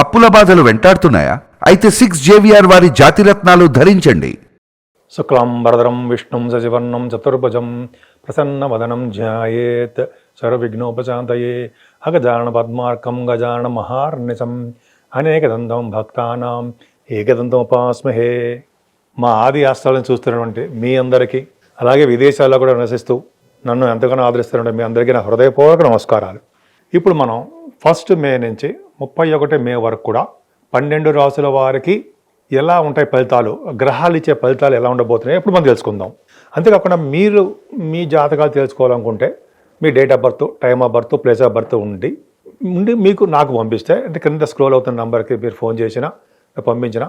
అప్పుల బాధలు వెంటాడుతున్నాయా? అయితే 6JVR వారి జాతిరత్నాలు ధరించండి. శుక్లాంబరధరం విష్ణుం సశివర్ణం చతుర్భుజం ప్రసన్నవదనం ధ్యాయేత్ సర్వవిఘ్నోపశాంతయే అగజానన పద్మార్కం గజానన మహార్నిశం అనేకదంతం భక్తానాం ఏకదంతముపాస్మహే. మా ఆది ఆస్థాలను చూస్తున్నటువంటి మీ అందరికీ, అలాగే విదేశాల్లో కూడా నివసిస్తూ నన్ను ఎంతగానో ఆదరిస్తున్నటువంటి మీ అందరికీ నా హృదయపూర్వక నమస్కారాలు. ఇప్పుడు మనం 1 మే నుంచి 31 మే వరకు కూడా 12 రాసుల వారికి ఎలా ఉంటాయి ఫలితాలు, గ్రహాలు ఇచ్చే ఫలితాలు ఎలా ఉండబోతున్నాయి ఇప్పుడు మనం తెలుసుకుందాం. అంతేకాకుండా మీరు మీ జాతకాలు తెలుసుకోవాలనుకుంటే మీ date of birth, time of birth, place of birth ఉండి మీకు నాకు పంపిస్తే, అంటే కింద స్క్రోల్ అవుతున్న నెంబర్కి మీరు ఫోన్ చేసినా పంపించినా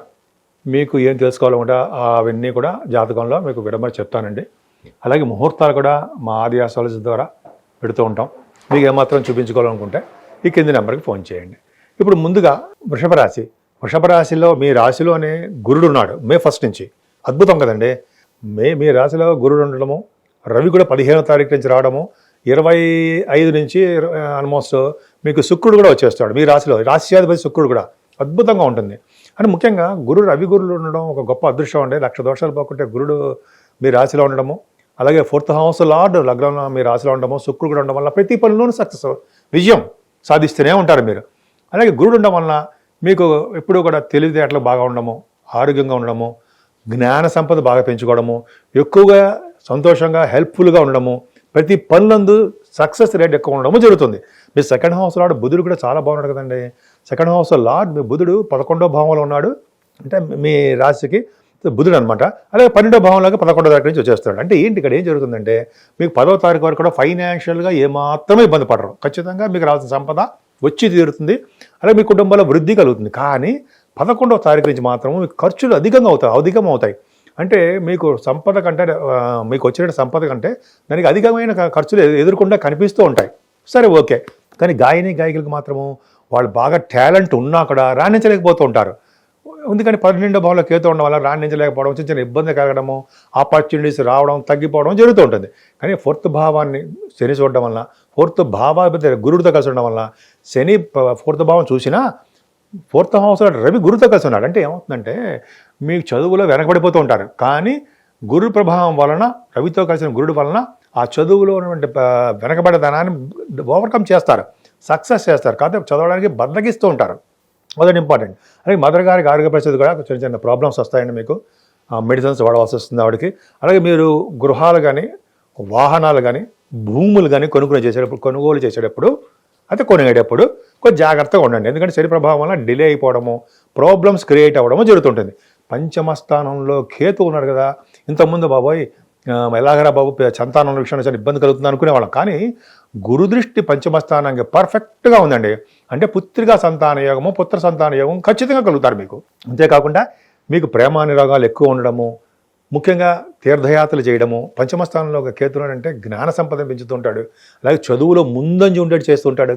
మీకు ఏం తెలుసుకోవాలనుకుంటే అవన్నీ కూడా జాతకంలో మీకు విడమని చెప్తానండి. అలాగే ముహూర్తాలు కూడా మా ఆది ఆస్ట్రాలజీ ద్వారా పెడుతూ ఉంటాం. మీకు ఏమాత్రం చూపించుకోవాలనుకుంటే ఈ కింది నెంబర్కి ఫోన్ చేయండి. ఇప్పుడు ముందుగా వృషభ రాశిలో మీ రాశిలోనే గురుడు ఉన్నాడు మే 1 నుంచి. అద్భుతం కదండి. మీ రాశిలో గురుడు ఉండడము, రవి కూడా 15వ తారీఖు నుంచి రావడము, 25 నుంచి ఆల్మోస్ట్ మీకు శుక్రుడు కూడా వచ్చేస్తాడు మీ రాశిలో. రాశ్యాధిపతి శుక్రుడు కూడా అద్భుతంగా ఉంటుంది. అంటే ముఖ్యంగా రవి గురుడు ఉండడం ఒక గొప్ప అదృష్టం అండి. 1,00,000 దోషాలు పోకుంటే గురుడు మీ రాశిలో ఉండడము, అలాగే 4th హౌస్ లార్డ్ లగ్నంలో మీ రాశిలో ఉండడము, శుక్రుడు కూడా ఉండడం వల్ల ప్రతి పనిలోనూ సక్సెస్, విజయం సాధిస్తూనే ఉంటారు మీరు. అలాగే గురుడు ఉండడం వలన మీకు ఎప్పుడూ కూడా తెలివితేటలు బాగా ఉండడము, ఆరోగ్యంగా ఉండడము, జ్ఞాన సంపద బాగా పెంచుకోవడము, ఎక్కువగా సంతోషంగా హెల్ప్ఫుల్గా ఉండడము, ప్రతి పనులందు సక్సెస్ రేట్ ఎక్కువ ఉండడము జరుగుతుంది. మీ 2nd హౌస్ లార్డ్ బుధుడు కూడా చాలా బాగున్నాడు కదండి. 2nd హౌస్ లార్డ్ మీ బుధుడు 11వ భావంలో ఉన్నాడు, అంటే మీ రాశికి బుధుడు అనమాట. అలాగే 12వ భావంలోకి 11వ తారీఖు నుంచి వచ్చేస్తాడు. అంటే ఏంటి ఇక్కడ ఏం జరుగుతుందంటే మీకు 10వ తారీఖు వరకు కూడా ఫైనాన్షియల్గా ఏమాత్రమే ఇబ్బంది పడరు. ఖచ్చితంగా మీకు రావాల్సిన సంపద వచ్చి తీరుతుంది. అలాగే మీ కుటుంబంలో వృద్ధి కలుగుతుంది. కానీ 11వ తారీఖు నుంచి మాత్రం మీకు ఖర్చులు అధికం అవుతాయి. అంటే మీకు సంపద కంటే, మీకు వచ్చిన సంపద కంటే దానికి అధికమైన ఖర్చులు ఎదుర్కొండా కనిపిస్తూ ఉంటాయి. సరే, ఓకే. కానీ గాయకులకు మాత్రము వాళ్ళు బాగా టాలెంట్ ఉన్నా కూడా రాణించలేకపోతూ ఉంటారు. ఎందుకని 12వ భావంలో కేతు ఉండడం వల్ల రాణించలేకపోవడం, చిన్న ఇబ్బంది కలగడము, ఆపర్చునిటీస్ రావడం, తగ్గిపోవడం జరుగుతూ ఉంటుంది. కానీ 4th భావాన్ని శని చూడడం వల్ల, 4th భావాధిపతి గురుడితో కలిసి ఉండడం వల్ల, శని 4th భావం చూసినా 4th హౌస్లో రవి గురుతో కలిసి ఉన్నాడు. అంటే ఏమవుతుందంటే మీకు చదువులో వెనకబడిపోతూ ఉంటారు. కానీ గురు ప్రభావం వలన, రవితో కలిసిన గురుడు వలన ఆ చదువులో ఉన్నటువంటి వెనకబడదనాన్ని ఓవర్కమ్ చేస్తారు, సక్సెస్ చేస్తారు. కాకపోతే చదవడానికి బద్దగిస్తూ ఉంటారు. అదే ఇంపార్టెంట్. అలాగే మదర్ గారికి ఆరోగ్య పరిస్థితి కూడా చిన్న ప్రాబ్లమ్స్ వస్తాయండి. మీకు మెడిసిన్స్ వాడవలసి వస్తుంది ఆవిడకి. అలాగే మీరు గృహాలు కానీ, వాహనాలు కానీ, భూములు కానీ కొనుగోలు చేసేటప్పుడు అయితే కొనేటప్పుడు కొంచెం జాగ్రత్తగా ఉండండి. ఎందుకంటే శని ప్రభావం వల్ల డిలే అయిపోవడము, ప్రాబ్లమ్స్ క్రియేట్ అవ్వడము జరుగుతుంటుంది. 5వ స్థానంలో కేతు ఉన్నాడు కదా. ఇంతకుముందు బాబోయ్ ఎలాగరా బాబు సంతానం విషయంలో చాలా ఇబ్బంది కలుగుతుంది అనుకునేవాళ్ళం. కానీ గురుదృష్టి 5వ స్థానానికి పర్ఫెక్ట్గా ఉందండి. అంటే పుత్రికా సంతాన యోగము, పుత్ర సంతాన యోగం ఖచ్చితంగా కలుగుతారు మీకు. అంతేకాకుండా మీకు ప్రేమానురాగాలు ఎక్కువ ఉండడము, ముఖ్యంగా తీర్థయాత్రలు చేయడము. 5వ స్థానంలో ఒక కేతుడు అంటే జ్ఞాన సంపదను పెంచుతుంటాడు. అలాగే చదువులో ముందంజ ఉండేట్టు చేస్తుంటాడు.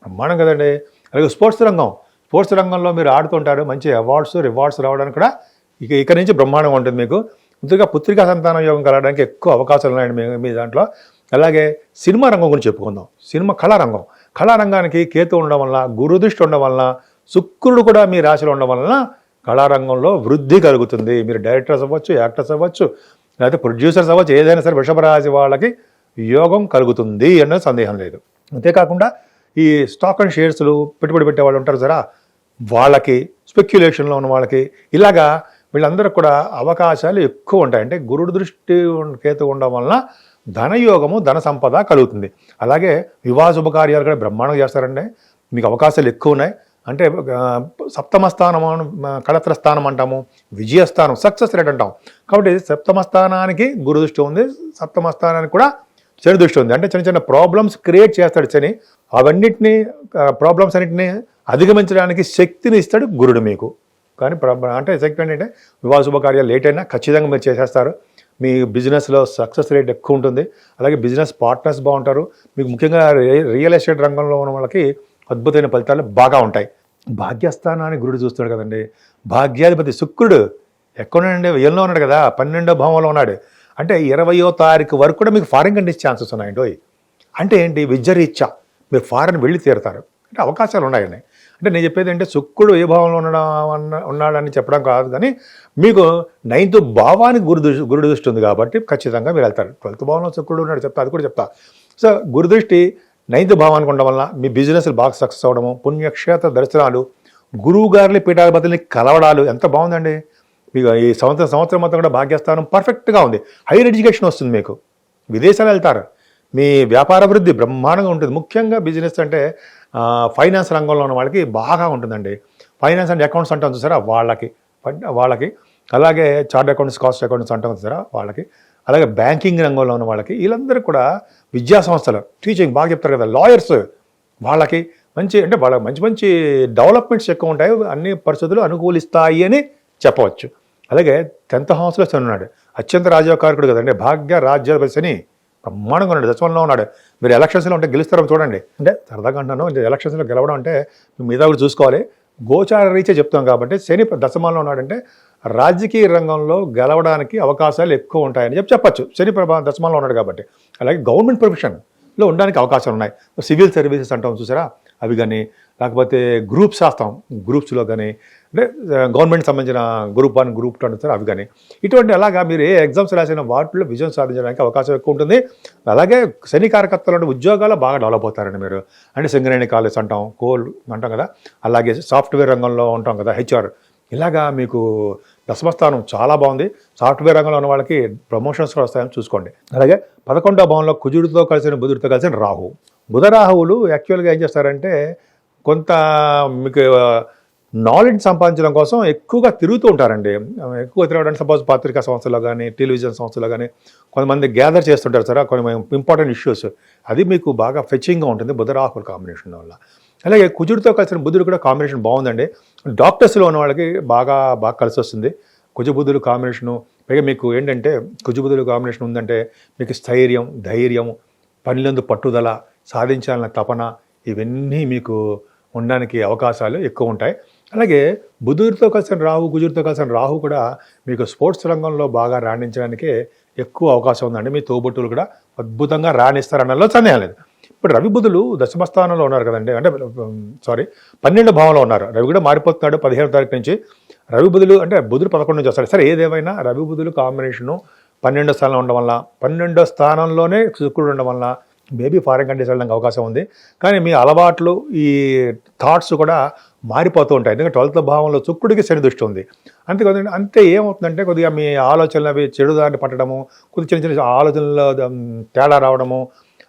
బ్రహ్మాండం కదండి. అలాగే స్పోర్ట్స్ రంగంలో మీరు ఆడుతుంటారు. మంచి రివార్డ్స్ రావడానికి కూడా ఇక నుంచి బ్రహ్మాండంగా ఉంటుంది మీకు. ముందుగా పుత్రికా సంతాన యోగం కలగడానికి ఎక్కువ అవకాశాలు ఉన్నాయండి మీ దాంట్లో. అలాగే సినిమా రంగం గురించి చెప్పుకుందాం. కళారంగానికి కేతు ఉండడం వలన, గురుదృష్టి ఉండడం వలన, శుక్రుడు కూడా మీ రాశిలో ఉండడం వలన కళారంగంలో వృద్ధి కలుగుతుంది. మీరు డైరెక్టర్స్ అవ్వచ్చు, యాక్టర్స్ అవ్వచ్చు, లేకపోతే ప్రొడ్యూసర్స్ అవ్వచ్చు, ఏదైనా సరే వృషభ రాశి వాళ్ళకి యోగం కలుగుతుంది అన్నది సందేహం లేదు. అంతేకాకుండా ఈ స్టాక్ అండ్ షేర్స్లు పెట్టుబడి పెట్టే వాళ్ళు ఉంటారు సరే, వాళ్ళకి, స్పెక్యులేషన్లో ఉన్న వాళ్ళకి, ఇలాగా వీళ్ళందరూ కూడా అవకాశాలు ఎక్కువ ఉంటాయి. అంటే గురుడు దృష్టి కేతు ఉండడం వలన ధనయోగము, ధన సంపద కలుగుతుంది. అలాగే వివాహ శుభకార్యాలు కూడా బ్రహ్మాండంగా చేస్తారండి. మీకు అవకాశాలు ఎక్కువ ఉన్నాయి. అంటే 7వ స్థానం, కళత్ర స్థానం అంటాము, విజయస్థానం, సక్సెస్ రేట్ అంటాం. కాబట్టి 7వ స్థానానికి గురు దృష్టి ఉంది, 7వ స్థానానికి కూడా శని దృష్టి ఉంది. అంటే చిన్న ప్రాబ్లమ్స్ క్రియేట్ చేస్తాడు శని. ప్రాబ్లమ్స్ అన్నింటినీ అధిగమించడానికి శక్తిని ఇస్తాడు గురుడు మీకు. కానీ అంటే శక్తి ఏంటంటే వివాహ శుభకార్యాలు లేట్ అయినా ఖచ్చితంగా మీరు చేసేస్తారు. మీ బిజినెస్లో సక్సెస్ రేట్ ఎక్కువ ఉంటుంది. అలాగే బిజినెస్ పార్ట్నర్స్ బాగుంటారు. మీకు ముఖ్యంగా రియల్ ఎస్టేట్ రంగంలో ఉన్న వాళ్ళకి అద్భుతమైన ఫలితాలు బాగా ఉంటాయి. భాగ్యస్థానాన్ని గురుడు చూస్తున్నాడు కదండి. భాగ్యాధిపతి శుక్రుడు ఎక్కడున్నాడండి? వ్యయంలో ఉన్నాడు కదా, 12వ భావంలో ఉన్నాడు. అంటే 20వ తారీఖు వరకు కూడా మీకు ఫారిన్ కంట్రీస్ ఛాన్సెస్ ఉన్నాయండి. అంటే ఏంటి? విద్యారీత్యా మీరు ఫారిన్ వెళ్ళి తీరుతారు. అంటే అవకాశాలు ఉన్నాయండి. అంటే నేను చెప్పేది అంటే శుక్రుడు ఏ భావంలో ఉన్నాడని చెప్పడం కాదు, కానీ మీకు 9th భావానికి గురు దృష్టి ఉంది కాబట్టి ఖచ్చితంగా మీరు వెళ్తారు. 12th భావంలో శుక్రుడు ఉన్నాడు చెప్తా, అది కూడా చెప్తా. సో గురు దృష్టి 9th భావానికి ఉండడం వల్ల మీ బిజినెస్లు బాగా సక్సెస్ అవ్వడము, పుణ్యక్షేత్ర దర్శనాలు, గురువు గారిని పీఠాధిపతుల్ని కలవడాలు ఎంత బాగుందండి. మీకు ఈ సంవత్సరం మొత్తం కూడా భాగ్యస్థానం పర్ఫెక్ట్గా ఉంది. హైయర్ ఎడ్యుకేషన్ వస్తుంది, మీకు విదేశాలు వెళ్తారు, మీ వ్యాపార అభివృద్ధి బ్రహ్మాండంగా ఉంటుంది. ముఖ్యంగా బిజినెస్ అంటే ఫైనాన్స్ రంగంలో ఉన్న వాళ్ళకి బాగా ఉంటుందండి. ఫైనాన్స్ అండ్ అకౌంట్స్ అంటాం చూసారా వాళ్ళకి, అలాగే చార్ట్ అకౌంట్స్, కాస్ట్ అకౌంట్స్ అంటాం చూసారా వాళ్ళకి, అలాగే బ్యాంకింగ్ రంగంలో ఉన్న వాళ్ళకి, వీళ్ళందరూ కూడా విద్యా సంస్థలు టీచింగ్ బాగా చెప్తారు కదా, లాయర్స్ వాళ్ళకి మంచి అంటే వాళ్ళకి మంచి మంచి డెవలప్మెంట్స్ ఎక్కువ ఉంటాయి, అన్ని పరిస్థితులు అనుకూలిస్తాయి అని చెప్పవచ్చు. అలాగే 10th హౌస్లో శని ఉన్నాడు, అత్యంత రాజకారకుడు కదండి, భాగ్య రాజ్యాధిపతి శని బ్రహ్మాండంగా ఉన్నాడు, దశమంలో ఉన్నాడు. మీరు ఎలక్షన్స్లో ఉంటే గెలుస్తారో చూడండి, అంటే సరదాగా అంటాను, ఎలక్షన్స్లో గెలవడం అంటే మిగతా కూడా చూసుకోవాలి, గోచార రీత్యా చెప్తాం కాబట్టి శని దశమంలో ఉన్నాడంటే రాజకీయ రంగంలో గెలవడానికి అవకాశాలు ఎక్కువ ఉంటాయని చెప్పచ్చు, శని దశమంలో ఉన్నాడు కాబట్టి. అలాగే గవర్నమెంట్ ప్రొఫెషన్లో ఉండడానికి అవకాశాలు ఉన్నాయి, సివిల్ సర్వీసెస్ అంటాం చూసారా అవి కానీ, లేకపోతే గ్రూప్స్ రాస్తాం గ్రూప్స్లో కానీ, అంటే గవర్నమెంట్ సంబంధించిన గ్రూప్ 1 గ్రూప్ 2 అంటారు అవి కానీ, ఇటువంటి అలాగా మీరు ఏ ఎగ్జామ్స్ రాసిన వాటిలో విజయం సాధించడానికి అవకాశం ఎక్కువ ఉంటుంది. అలాగే శని కారకత్వాలు ఉద్యోగాలు బాగా డెవలప్ అవుతారండి మీరు, అంటే సింగరేణి కాలేజ్ అంటాం, కోల్ అంటాం కదా, అలాగే సాఫ్ట్వేర్ రంగంలో ఉంటాం కదా, HR, ఇలాగా మీకు దశమస్థానం చాలా బాగుంది. సాఫ్ట్వేర్ రంగంలో ఉన్న వాళ్ళకి ప్రమోషన్స్ కూడా వస్తాయని చూసుకోండి. అలాగే 11వ భావంలో కుజుడితో కలిసిన బుధుడితో కలిసిన రాహు, బుధ రాహువులు యాక్చువల్గా ఏం చేస్తారంటే కొంత మీకు నాలెడ్జ్ సంపాదించడం కోసం ఎక్కువగా తిరుగుతూ ఉంటారండి. ఎక్కువ తిరగడానికి సపోజ్ పత్రికా సంస్థలో కానీ, టెలివిజన్ సంస్థలో కానీ కొంతమంది గ్యాదర్ చేస్తుంటారు సార్ కొన్ని ఇంపార్టెంట్ ఇష్యూస్, అది మీకు బాగా ఫెచ్చింగ్గా ఉంటుంది బుధ రాహుల కాంబినేషన్ వల్ల. అలాగే కుజుడితో కలిసిన బుధుడు కూడా కాంబినేషన్ బాగుందండి, డాక్టర్స్లో ఉన్న వాళ్ళకి బాగా కలిసి వస్తుంది కుజబుధుడు కాంబినేషను. పైగా మీకు ఏంటంటే కుజబుధుడు కాంబినేషన్ ఉందంటే మీకు స్థైర్యం, ధైర్యం, పనులందు పట్టుదల, సాధించాలన్న తపన, ఇవన్నీ మీకు ఉండడానికి అవకాశాలు ఎక్కువ ఉంటాయి. అలాగే బుధుడితో కలిసిన రాహు, కుజుడితో కలిసిన రాహు కూడా మీకు స్పోర్ట్స్ రంగంలో బాగా రాణించడానికే ఎక్కువ అవకాశం ఉందండి. మీ తోబుట్టులు కూడా అద్భుతంగా రాణిస్తారన్నలో సందేహం లేదు. ఇప్పుడు రవి బుధులు దశమస్థానంలో ఉన్నారు కదండి, అంటే 12వ భావంలో ఉన్నారు. రవి కూడా మారిపోతున్నాడు 15వ తారీఖు నుంచి. రవి బుధులు అంటే బుధుడు 11 నుంచి వస్తాడు. సరే ఏదేమైనా రవి బుధులు కాంబినేషను 12వ స్థానంలో ఉండడం వల్ల, 12వ స్థానంలోనే శుక్రుడు ఉండడం వల్ల మేబీ ఫారెన్ కంట్రీస్ వెళ్ళడానికి అవకాశం ఉంది. కానీ మీ అలవాట్లు, ఈ థాట్స్ కూడా మారిపోతూ ఉంటాయి, ఎందుకంటే 12వ భావంలో శుక్రుడికి శని దృష్టి ఉంది. అంతే కదండి. అంతే ఏమవుతుందంటే కొద్దిగా మీ ఆలోచనలు అవి చెడుదారిని పట్టడము, కొద్ది చిన్న చిన్న ఆలోచనలో తేడా రావడము,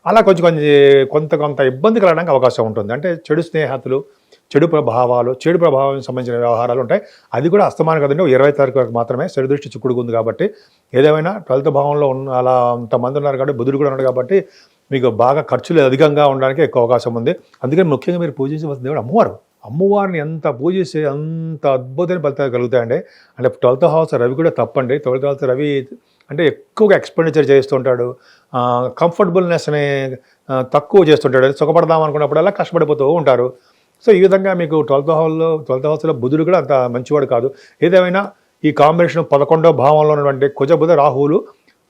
అలా కొంత ఇబ్బంది కలగడానికి అవకాశం ఉంటుంది. అంటే చెడు స్నేహితులు, చెడు ప్రభావం సంబంధించిన వ్యవహారాలు ఉంటాయి. అది కూడా అస్తమానం కదండి, 20వ తారీఖు వరకు మాత్రమే శని దృష్టి శుక్రుడికి ఉంది కాబట్టి. ఏదేమైనా 12వ భావంలో అలా అంతమంది ఉన్నారు కాబట్టి, బుధుడు కూడా ఉన్నాడు కాబట్టి మీకు బాగా ఖర్చులు అధికంగా ఉండడానికి ఎక్కువ అవకాశం ఉంది. అందుకని ముఖ్యంగా మీరు పూజించవలసిన దేవుడు అమ్మవారిని ఎంత పూజిస్తే అంత అద్భుతమైన ఫలితాలు కలుగుతాయండి. అంటే 12th హౌస్ రవి కూడా తప్పండి. 12th హౌస్ రవి అంటే ఎక్కువగా ఎక్స్పెండిచర్ చేస్తుంటాడు, కంఫర్టబుల్నెస్ని తక్కువ చేస్తుంటాడు, సుఖపడదాం అనుకున్నప్పుడల్లా కష్టపడిపోతూ ఉంటారు. సో ఈ విధంగా మీకు 12th హౌస్లో బుధుడు కూడా అంత మంచివాడు కాదు. ఏదేమైనా ఈ కాంబినేషన్ 11వ భావంలో ఉన్నటువంటి కుజ బుధ రాహువులు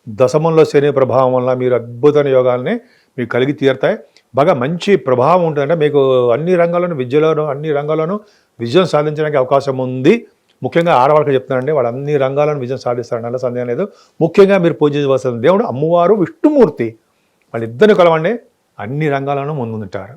దశమంలో శని ప్రభావం వల్ల మీరు అద్భుతమైన యోగాల్ని మీకు కలిగి తీరుతాయి. బాగా మంచి ప్రభావం ఉంటుందంటే మీకు అన్ని రంగాల్లోనూ, అన్ని రంగాల్లోనూ విజయం సాధించడానికి అవకాశం ఉంది. ముఖ్యంగా ఆడవాళ్ళకి చెప్తున్నానండి, వాళ్ళు అన్ని రంగాలను విజయం సాధిస్తారని అలా సందేహం లేదు. ముఖ్యంగా మీరు పూజించవలసిన దేవుడు అమ్మవారు, విష్ణుమూర్తి, వాళ్ళిద్దరిని కలవండి, అన్ని రంగాలను ముందుంటారు.